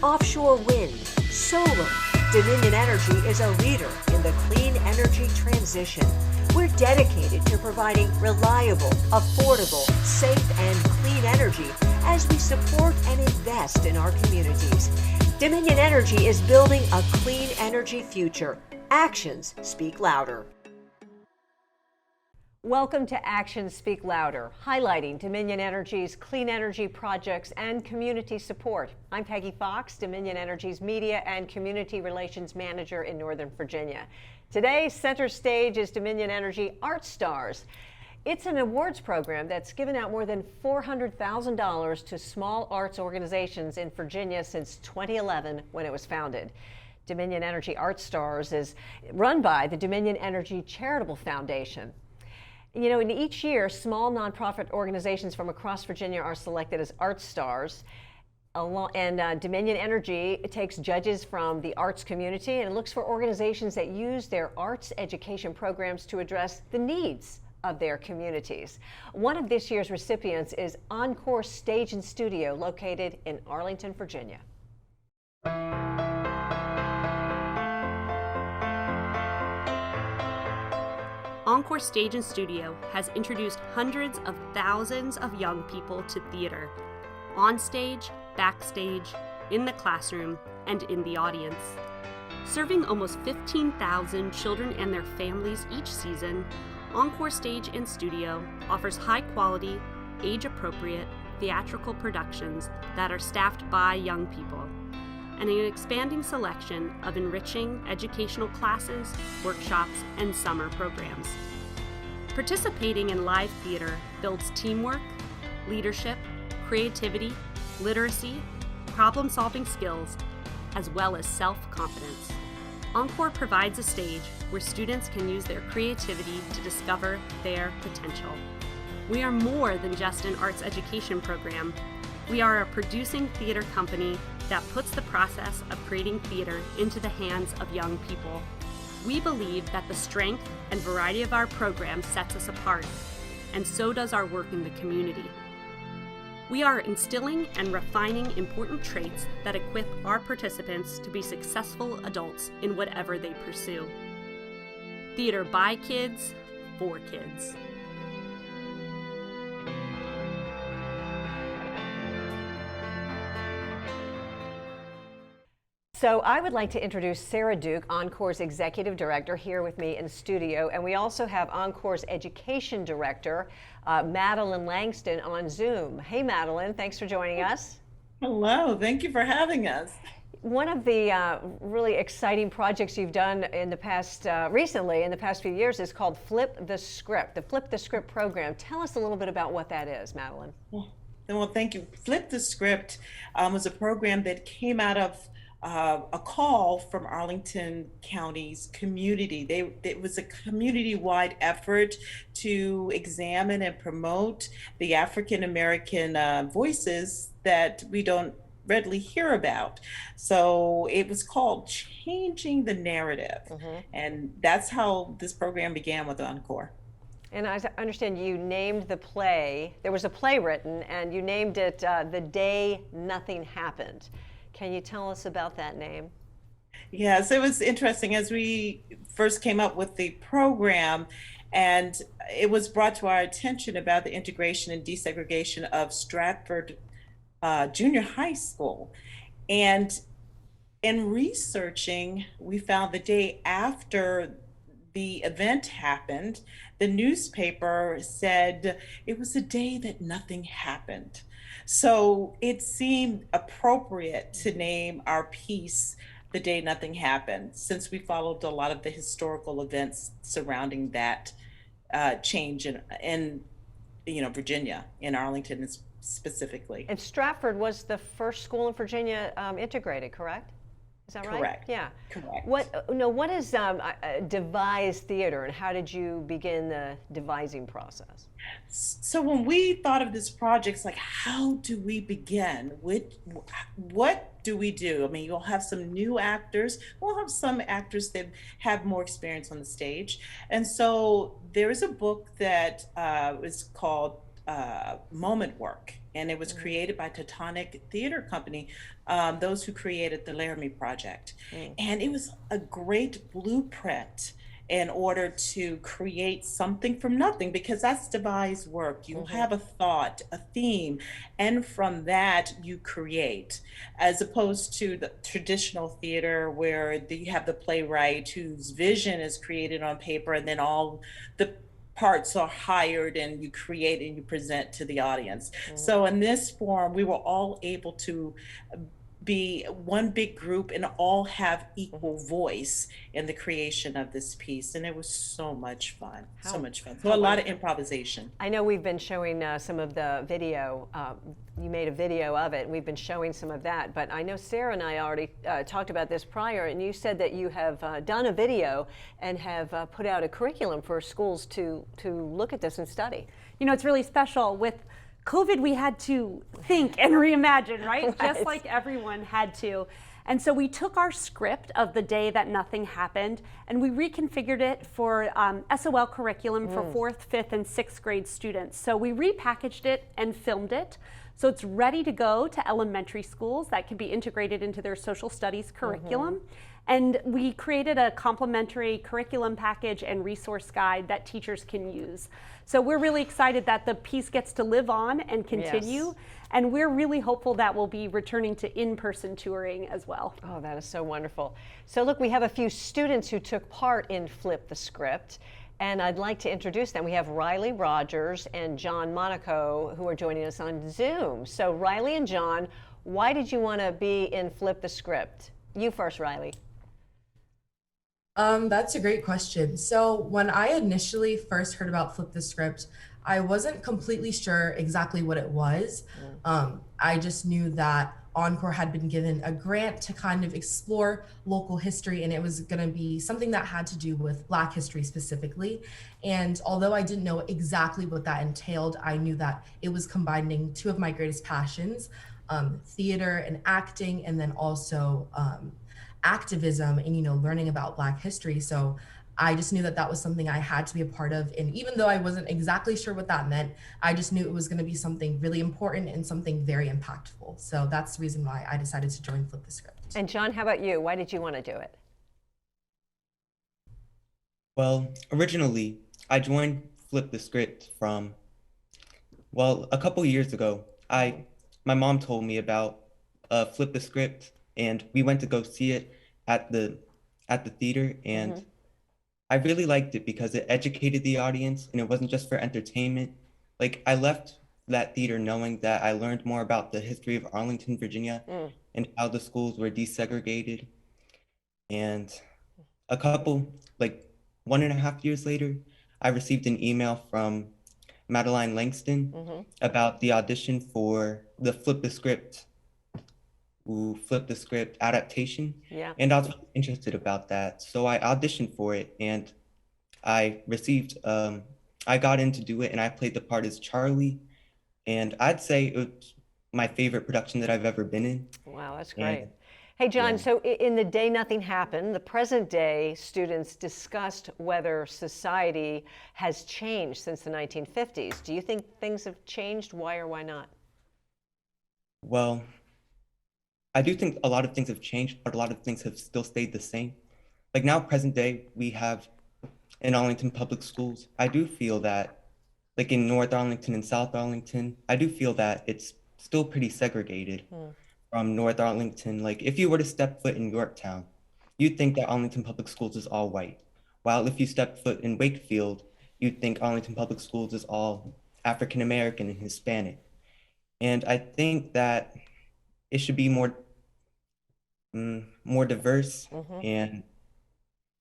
offshore wind, solar. Dominion Energy is a leader in the clean energy transition. We're dedicated to providing reliable, affordable, safe, and clean energy as we support and invest in our communities. Dominion Energy is building a clean energy future. Actions speak louder. Welcome to Actions Speak Louder, highlighting Dominion Energy's clean energy projects and community support. I'm Peggy Fox, Dominion Energy's Media and Community Relations Manager in Northern Virginia. Today, center stage is Dominion Energy ArtStars. It's an awards program that's given out more than $400,000 to small arts organizations in Virginia since 2011 when it was founded. Dominion Energy ArtStars is run by the Dominion Energy Charitable Foundation. You know, in each year, small nonprofit organizations from across Virginia are selected as ArtStars. And Dominion Energy takes judges from the arts community and looks for organizations that use their arts education programs to address the needs of their communities. One of this year's recipients is Encore Stage and Studio, located in Arlington, Virginia. Encore Stage and Studio has introduced hundreds of thousands of young people to theater, on stage, backstage, in the classroom, and in the audience. Serving almost 15,000 children and their families each season, Encore Stage and Studio offers high-quality, age-appropriate theatrical productions that are staffed by young people, and an expanding selection of enriching educational classes, workshops, and summer programs. Participating in live theater builds teamwork, leadership, creativity, literacy, problem-solving skills, as well as self-confidence. Encore provides a stage where students can use their creativity to discover their potential. We are more than just an arts education program. We are a producing theater company that puts the process of creating theater into the hands of young people. We believe that the strength and variety of our programs sets us apart, and so does our work in the community. We are instilling and refining important traits that equip our participants to be successful adults in whatever they pursue. Theater by kids, for kids. So I would like to introduce Sarah Duke, Encore's Executive Director, here with me in studio. And we also have Encore's Education Director, Madeline Langston, on Zoom. Hey, Madeline, thanks for joining us. Hello, thank you for having us. One of the really exciting projects you've done in the past, recently, in the past few years, is called Flip the Script, the Flip the Script program. Tell us a little bit about what that is, Madeline. Well, thank you. Flip the Script was a program that came out of a call from Arlington County's community. It was a community-wide effort to examine and promote the African American voices that we don't readily hear about. So it was called Changing the Narrative. And that's how this program began with Encore. And I understand you named the play, there was a play written, and you named it The Day Nothing Happened. Can you tell us about that name? Yes, it was interesting as we first came up with the program, and it was brought to our attention about the integration and desegregation of Stratford Junior High School. And in researching, we found the day after the event happened, the newspaper said it was a day that nothing happened. So it seemed appropriate to name our piece The Day Nothing Happened, since we followed a lot of the historical events surrounding that change in Virginia, in Arlington specifically. And Stratford was the first school in Virginia integrated, correct? Is that right? Correct. Yeah. Correct. What is devised theater, and how did you begin the devising process? So when we thought of this project, it's like, how do we begin? What do we do? I mean, you'll have some new actors. We'll have some actors that have more experience on the stage. And so there is a book that is called moment work, and it was created by Teutonic Theater Company, those who created the Laramie Project. And it was a great blueprint in order to create something from nothing, because that's devised work. You have a thought, a theme, and from that you create, as opposed to the traditional theater where you have the playwright whose vision is created on paper, and then all the parts are hired and you create and you present to the audience. So in this form, we were all able to be one big group and all have equal voice in the creation of this piece. And it was so much fun, so much fun. So a lot of improvisation. I know we've been showing some of the video. You made a video of it, and we've been showing some of that. But I know Sarah and I already talked about this prior, and you said that you have done a video and have put out a curriculum for schools to look at this and study. You know, it's really special. With COVID, we had to think and reimagine, right? Just like everyone had to. And so we took our script of the day that nothing happened and we reconfigured it for SOL curriculum for 4th, 5th, and 6th grade students. So we repackaged it and filmed it. So it's ready to go to elementary schools that can be integrated into their social studies curriculum. And we created a complimentary curriculum package and resource guide that teachers can use. So we're really excited that the piece gets to live on and continue. Yes. And we're really hopeful that we'll be returning to in-person touring as well. Oh, that is so wonderful. So look, we have a few students who took part in Flip the Script, and I'd like to introduce them. We have Riley Rogers and John Monaco, who are joining us on Zoom. So Riley and John, why did you want to be in Flip the Script? You first, Riley. That's a great question. So when I initially first heard about Flip the Script, I wasn't completely sure exactly what it was. I just knew that Encore had been given a grant to kind of explore local history, and it was going to be something that had to do with Black history specifically. And although I didn't know exactly what that entailed, I knew that it was combining two of my greatest passions, theater and acting, and then also activism and, you know, learning about Black history. So I just knew that that was something I had to be a part of. And even though I wasn't exactly sure what that meant, I just knew it was going to be something really important and something very impactful. So that's the reason why I decided to join Flip the Script. And John, how about you? Why did you want to do it? Well, originally, I joined Flip the Script from, well, a couple years ago. My mom told me about Flip the Script, and we went to go see it at the theater, and I really liked it because it educated the audience and it wasn't just for entertainment. Like, I left that theater knowing that I learned more about the history of Arlington, Virginia, and how the schools were desegregated. And a couple, like 1.5 years later, I received an email from Madeline Langston about the audition for the Flip the Script adaptation. Yeah. And I was interested about that. So I auditioned for it and I got in to do it, and I played the part as Charlie. And I'd say it was my favorite production that I've ever been in. Wow, that's great. Hey, John, so in the day nothing happened, the present day students discussed whether society has changed since the 1950s. Do you think things have changed? Why or why not? Well, I do think a lot of things have changed, but a lot of things have still stayed the same. Like now, present day, we have in Arlington public schools, I do feel that, like in North Arlington and South Arlington, I do feel that it's still pretty segregated from North Arlington. Like if you were to step foot in Yorktown, you'd think that Arlington Public Schools is all white. While if you step foot in Wakefield, you'd think Arlington Public Schools is all African American and Hispanic. And I think that it should be more diverse, and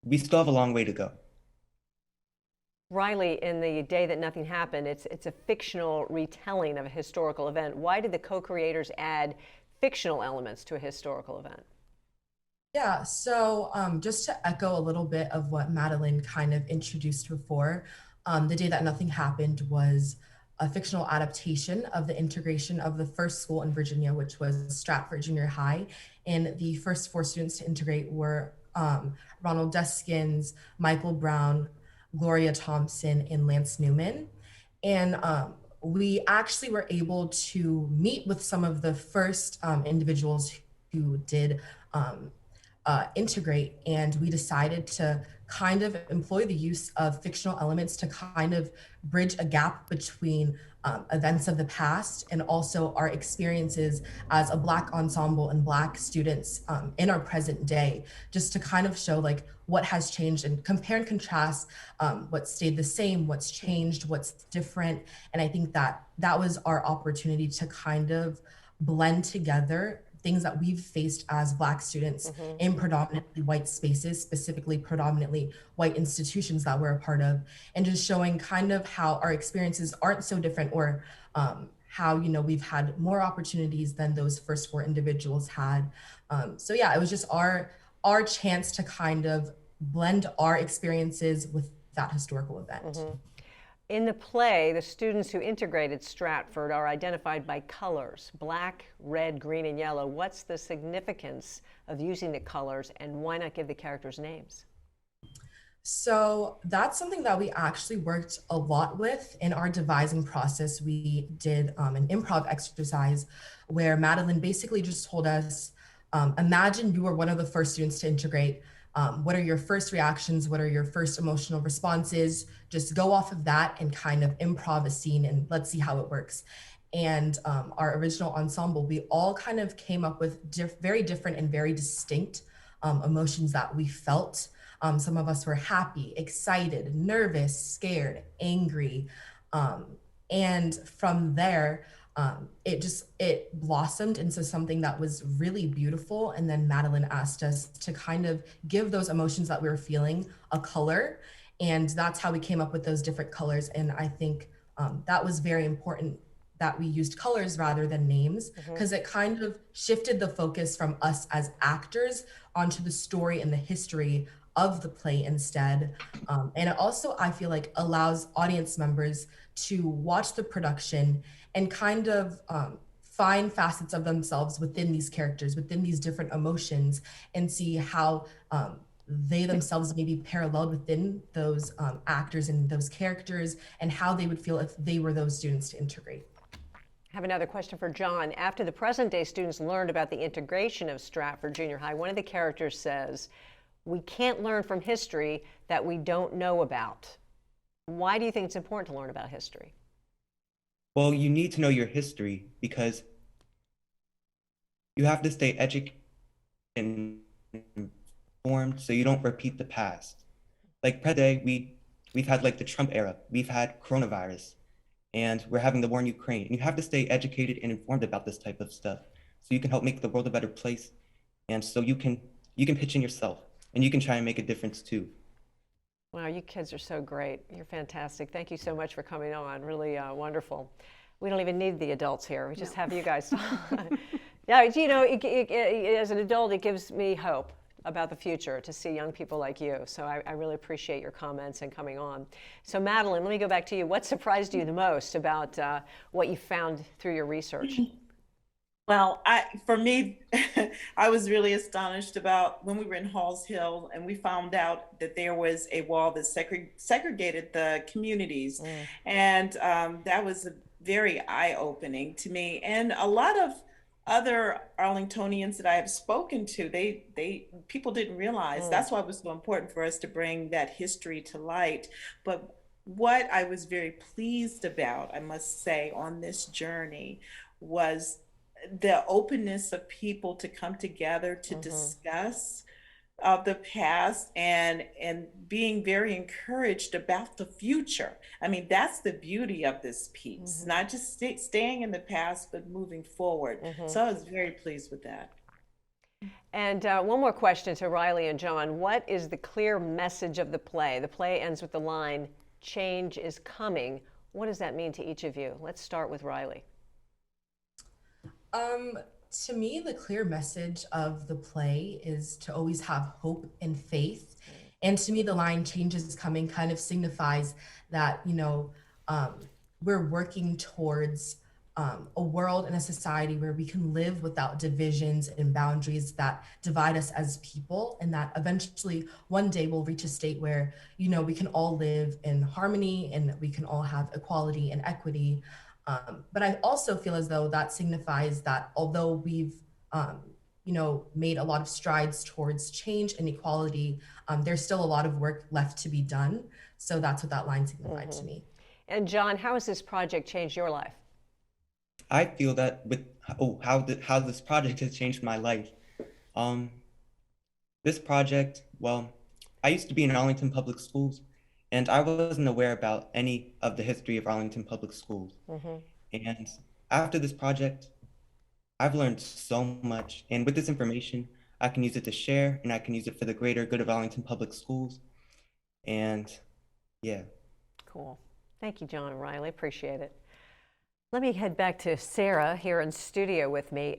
we still have a long way to go. Riley, in the day that nothing happened, it's a fictional retelling of a historical event. Why did the co-creators add fictional elements to a historical event? Yeah, so just to echo a little bit of what Madeline kind of introduced before, The Day That Nothing Happened was a fictional adaptation of the integration of the first school in Virginia, which was Stratford Junior High. And the first 4 students to integrate were Ronald Deskins, Michael Brown, Gloria Thompson, and Lance Newman. And we actually were able to meet with some of the first individuals who did integrate, and we decided to kind of employ the use of fictional elements to kind of bridge a gap between events of the past and also our experiences as a Black ensemble and Black students in our present day, just to kind of show like what has changed and compare and contrast what stayed the same, what's changed, what's different. And I think that that was our opportunity to kind of blend together things that we've faced as Black students in predominantly white spaces, specifically predominantly white institutions that we're a part of, and just showing kind of how our experiences aren't so different, or how, you know, we've had more opportunities than those first four individuals had. So yeah, it was just our chance to kind of blend our experiences with that historical event. In the play, the students who integrated Stratford are identified by colors: black, red, green, and yellow. What's the significance of using the colors, and why not give the characters names? So that's something that we actually worked a lot with in our devising process. We did an improv exercise where Madeline basically just told us, imagine you were one of the first students to integrate. What are your first reactions? What are your first emotional responses? Just go off of that and kind of improv a scene, and let's see how it works. And our original ensemble, we all kind of came up with very different and very distinct emotions that we felt. Some of us were happy, excited, nervous, scared, angry. And from there, it blossomed into something that was really beautiful. And then Madeline asked us to kind of give those emotions that we were feeling a color. And that's how we came up with those different colors. And I think that was very important that we used colors rather than names, because it kind of shifted the focus from us as actors onto the story and the history of the play instead. And it also, I feel like, allows audience members to watch the production and kind of find facets of themselves within these characters, within these different emotions, and see how they themselves may be paralleled within those actors and those characters, and how they would feel if they were those students to integrate. I have another question for John. After the present day students learned about the integration of Stratford Junior High, one of the characters says, "We can't learn from history that we don't know about." Why do you think it's important to learn about history? Well, you need to know your history because you have to stay educated and informed so you don't repeat the past. Like present day, we've had like the Trump era, we've had coronavirus, and we're having the war in Ukraine. And you have to stay educated and informed about this type of stuff so you can help make the world a better place. And so you can pitch in yourself, and you can try and make a difference too. Wow, you kids are so great. You're fantastic. Thank you so much for coming on. Really wonderful. We don't even need the adults here. We just have you guys. Yeah, you know, as an adult, it gives me hope about the future to see young people like you. So I really appreciate your comments and coming on. So Madeline, let me go back to you. What surprised you the most about what you found through your research? Well, for me, I was really astonished about when we were in Halls Hill and we found out that there was a wall that segregated the communities. And that was very eye-opening to me. And a lot of other Arlingtonians that I have spoken to, people didn't realize. That's why it was so important for us to bring that history to light. But what I was very pleased about, I must say, on this journey was the openness of people to come together to discuss the past, and being very encouraged about the future. I mean, that's the beauty of this piece, not just staying in the past, but moving forward. So I was very pleased with that. And one more question to Riley and John. What is the clear message of the play? The play ends with the line, "Change is coming." What does that mean to each of you? Let's start with Riley. To me, the clear message of the play is to always have hope and faith. And to me, the line "change is coming" kind of signifies that, you know, we're working towards a world and a society where we can live without divisions and boundaries that divide us as people, and that eventually one day we'll reach a state where, you know, we can all live in harmony and we can all have equality and equity. But I also feel as though that signifies that although we've, made a lot of strides towards change and equality, there's still a lot of work left to be done. So that's what that line signified to me. And John, how has this project changed your life? I feel that with how this project has changed my life. This project, well, I used to be in Arlington Public Schools, and I wasn't aware about any of the history of Arlington Public Schools. And after this project, I've learned so much. And with this information, I can use it to share, and I can use it for the greater good of Arlington Public Schools. And yeah. Cool. Thank you, John and Riley. Appreciate it. Let me head back to Sarah here in studio with me.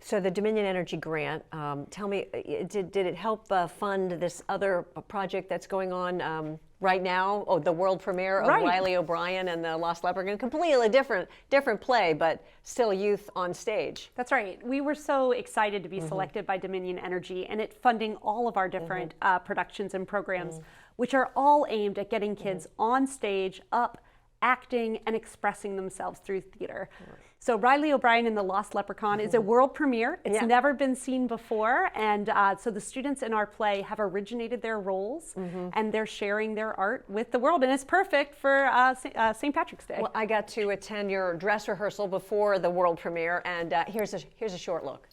So the Dominion Energy grant, tell me, did it help fund this other project that's going on right now? Oh, the world premiere of Riley O'Brien and the Lost Leprechaun. Completely different play, but still youth on stage. That's right. We were so excited to be selected by Dominion Energy and it funding all of our different productions and programs, which are all aimed at getting kids on stage, up, acting, and expressing themselves through theater. So Riley O'Brien and the Lost Leprechaun is a world premiere. It's never been seen before. And so the students in our play have originated their roles and they're sharing their art with the world. And it's perfect for St. Patrick's Day. Well, I got to attend your dress rehearsal before the world premiere, and here's a short look.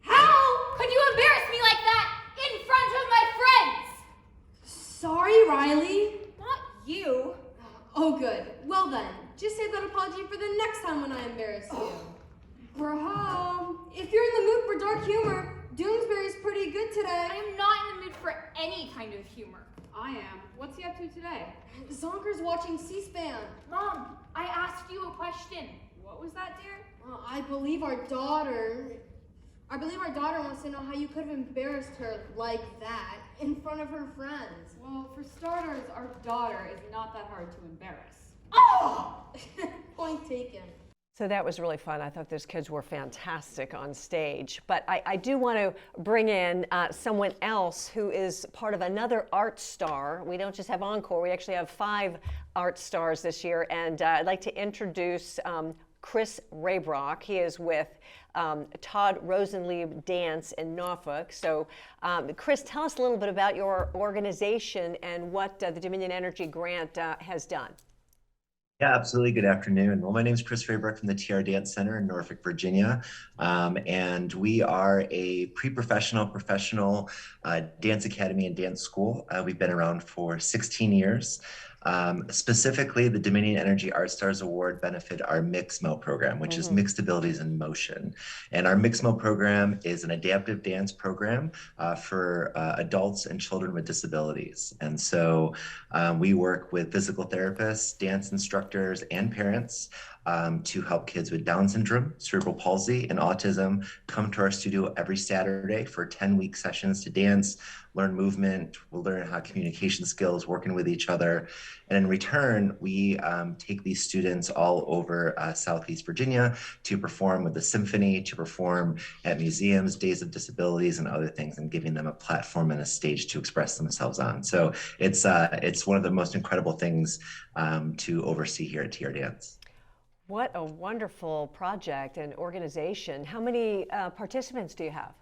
How could you embarrass me like that in front of my friends? Sorry, Riley. Not you. Oh, good. Well then, just save that apology for the next time when I embarrass you. We're home. If you're in the mood for dark humor, Doomsbury's pretty good today. I am not in the mood for any kind of humor. I am. What's he up to today? Zonker's watching C-SPAN. Mom, I asked you a question. What was that, dear? I believe our daughter wants to know how you could have embarrassed her like that in front of her friends. Well, for starters, our daughter is not that hard to embarrass. Oh! Point taken. So that was really fun. I thought those kids were fantastic on stage. But I do want to bring in someone else who is part of another art star. We don't just have Encore, we actually have 5 art stars this year. And I'd like to introduce Chris Raybrock. He is with Todd Rosenlieb Dance in Norfolk. So Chris, tell us a little bit about your organization and what the Dominion Energy grant has done. Yeah, absolutely. Good afternoon. Well, my name is Chris Raybrock from the TR Dance Center in Norfolk, Virginia. And we are a pre-professional, professional dance academy and dance school. We've been around for 16 years. Specifically, the Dominion Energy ArtStars Award benefit our MIXMO program, which is Mixed Abilities in Motion. And our MIXMO program is an adaptive dance program for adults and children with disabilities. And so we work with physical therapists, dance instructors, and parents to help kids with Down syndrome, cerebral palsy, and autism come to our studio every Saturday for 10-week sessions to dance, learn movement, we'll learn how communication skills, working with each other. And in return, we take these students all over Southeast Virginia to perform with the symphony, to perform at museums, days of disabilities, and other things, and giving them a platform and a stage to express themselves on. So it's one of the most incredible things to oversee here at TR Dance. What a wonderful project and organization. How many participants do you have?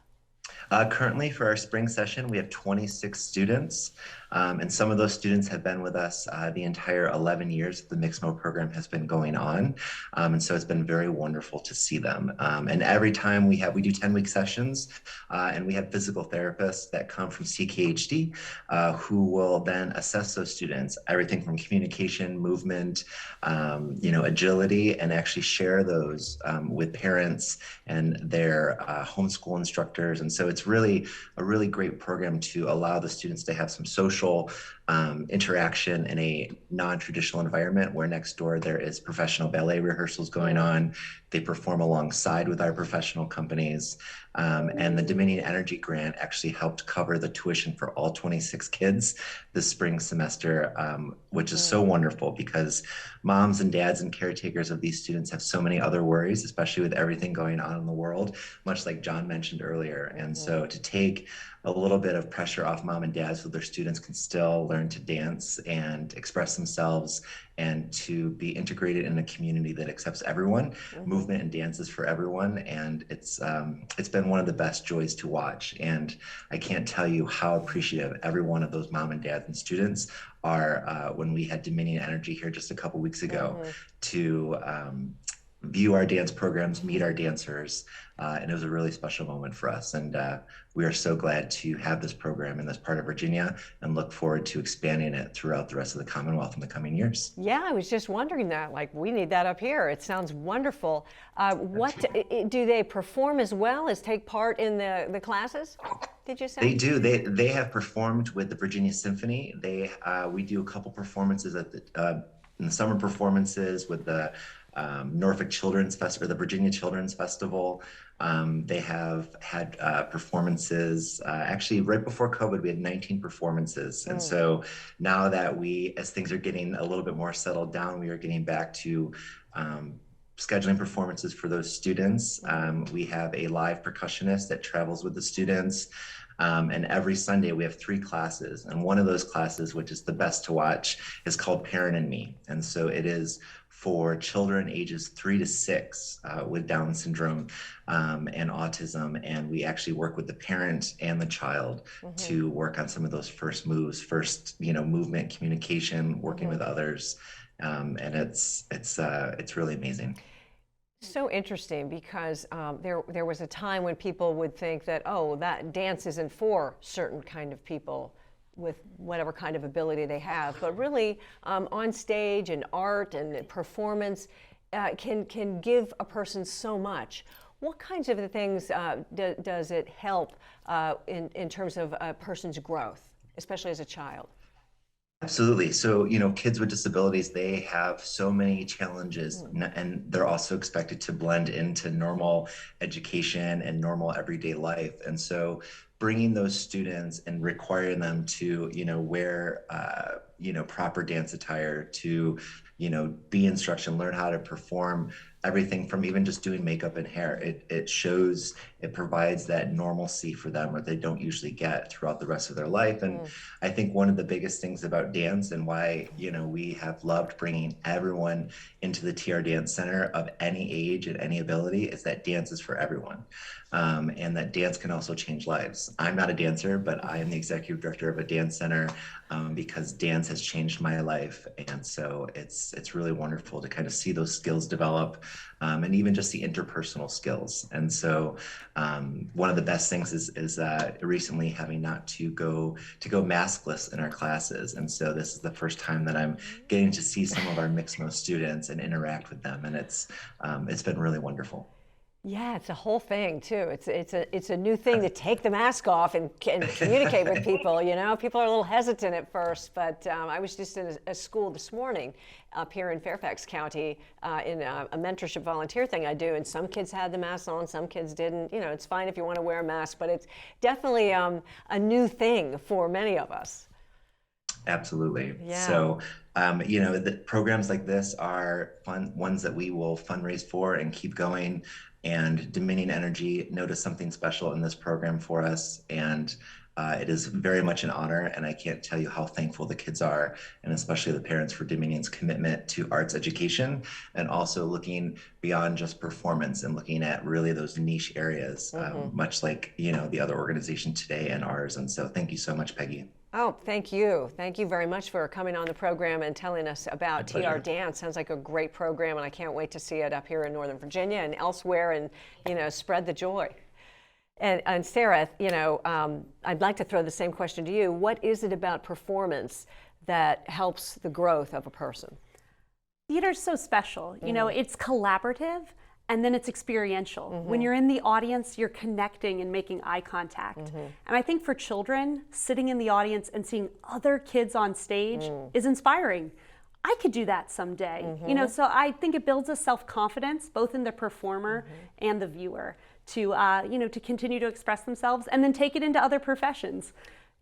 Currently, for our spring session, we have 26 students, and some of those students have been with us the entire 11 years the MIXMO program has been going on, and so it's been very wonderful to see them. And every time we do 10-week sessions, and we have physical therapists that come from CKHD who will then assess those students, everything from communication, movement, agility, and actually share those with parents and their homeschool instructors. And so it's really a really great program to allow the students to have some social interaction in a non-traditional environment where next door there is professional ballet rehearsals going on. They perform alongside with our professional companies. And the Dominion Energy grant actually helped cover the tuition for all 26 kids this spring semester, which is so wonderful because moms and dads and caretakers of these students have so many other worries, especially with everything going on in the world, much like John mentioned earlier. And so to take a little bit of pressure off mom and dad so their students can still learn to dance and express themselves and to be integrated in a community that accepts everyone. Movement and dance is for everyone, and it's been one of the best joys to watch. And I can't tell you how appreciative every one of those mom and dads and students are when we had Dominion Energy here just a couple weeks ago to view our dance programs, meet our dancers, and it was a really special moment for us. And we are so glad to have this program in this part of Virginia and look forward to expanding it throughout the rest of the Commonwealth in the coming years. Yeah, I was just wondering that. Like, we need that up here. It sounds wonderful. Do they perform as well as take part in the classes? Did you say? They do. They have performed with the Virginia Symphony. We do a couple performances at in the summer performances with the Norfolk Children's Festival, the Virginia Children's Festival. They have had performances, actually right before COVID, we had 19 performances. And so now that as things are getting a little bit more settled down, we are getting back to scheduling performances for those students. We have a live percussionist that travels with the students. And every Sunday we have 3 classes. And one of those classes, which is the best to watch, is called Parent and Me. And so it is for children ages 3 to 6 with Down syndrome and autism. And we actually work with the parent and the child to work on some of those first moves, movement, communication, working with others. And it's really amazing. So interesting, because there was a time when people would think that, oh, that dance isn't for certain kind of people with whatever kind of ability they have, but really on stage and art and performance can give a person so much. What kinds of things does it help in terms of a person's growth, especially as a child? Absolutely. So, kids with disabilities, they have so many challenges, and they're also expected to blend into normal education and normal everyday life. And so bringing those students and requiring them to, wear, proper dance attire, to, be instruction, learn how to perform everything from even just doing makeup and hair. It provides that normalcy for them that they don't usually get throughout the rest of their life. And I think one of the biggest things about dance and why, we have loved bringing everyone into the TR Dance Center of any age and any ability is that dance is for everyone. And that dance can also change lives. I'm not a dancer, but I am the executive director of a dance center because dance has changed my life. And so it's really wonderful to kind of see those skills develop and even just the interpersonal skills. And so one of the best things is recently having not to go maskless in our classes. And so this is the first time that I'm getting to see some of our mixed mode students and interact with them. And it's been really wonderful. Yeah, it's a whole thing too. It's a new thing to take the mask off and communicate with people. People are a little hesitant at first, but I was just in a school this morning up here in Fairfax County in a mentorship volunteer thing I do, and some kids had the mask on, some kids didn't. It's fine if you want to wear a mask, but it's definitely a new thing for many of us. Absolutely. Yeah. So, the programs like this are fun ones that we will fundraise for and keep going. And Dominion Energy noticed something special in this program for us. And it is very much an honor. And I can't tell you how thankful the kids are, and especially the parents, for Dominion's commitment to arts education and also looking beyond just performance and looking at really those niche areas, much like, the other organization today and ours. And so thank you so much, Peggy. Oh, thank you. Thank you very much for coming on the program and telling us about TR Dance. Sounds like a great program, and I can't wait to see it up here in Northern Virginia and elsewhere, and spread the joy. And Sarah, I'd like to throw the same question to you. What is it about performance that helps the growth of a person? Theater's so special. It's collaborative. And then it's experiential. When you're in the audience, you're connecting and making eye contact. And I think for children, sitting in the audience and seeing other kids on stage is inspiring. I could do that someday. So I think it builds a self-confidence, both in the performer and the viewer, to to continue to express themselves and then take it into other professions.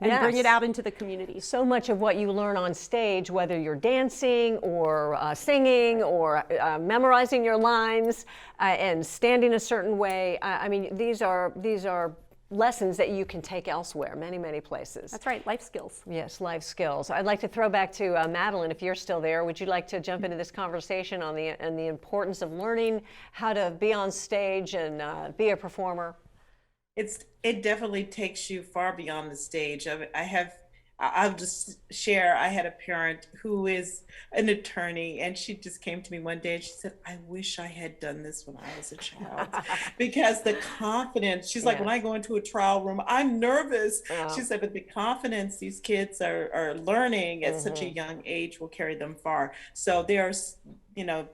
And bring it out into the community. So much of what you learn on stage, whether you're dancing or singing or memorizing your lines and standing a certain way, these are lessons that you can take elsewhere, many, many places. That's right, life skills. Yes, life skills. I'd like to throw back to Madeline, if you're still there. Would you like to jump into this conversation on the importance of learning how to be on stage and be a performer? It definitely takes you far beyond the stage. I'll just share, I had a parent who is an attorney, and she just came to me one day and she said, I wish I had done this when I was a child. Because the confidence, she's like, when I go into a trial room, I'm nervous. She said, but the confidence these kids are learning at such a young age will carry them far. So there's,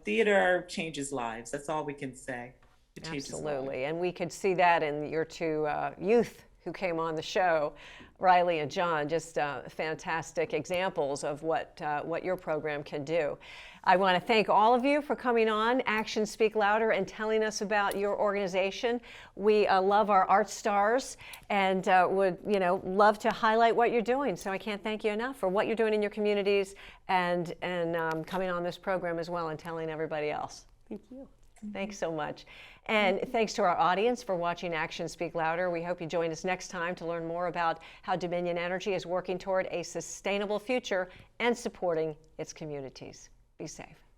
theater changes lives. That's all we can say. It changes Absolutely. And we could see that in your two youth who came on the show, Riley and John, just fantastic examples of what your program can do. I want to thank all of you for coming on Actions Speak Louder and telling us about your organization. We love our ArtStars and would love to highlight what you're doing. So I can't thank you enough for what you're doing in your communities and coming on this program as well and telling everybody else. Thank you. Thanks so much. And thanks to our audience for watching Actions Speak Louder. We hope you join us next time to learn more about how Dominion Energy is working toward a sustainable future and supporting its communities. Be safe.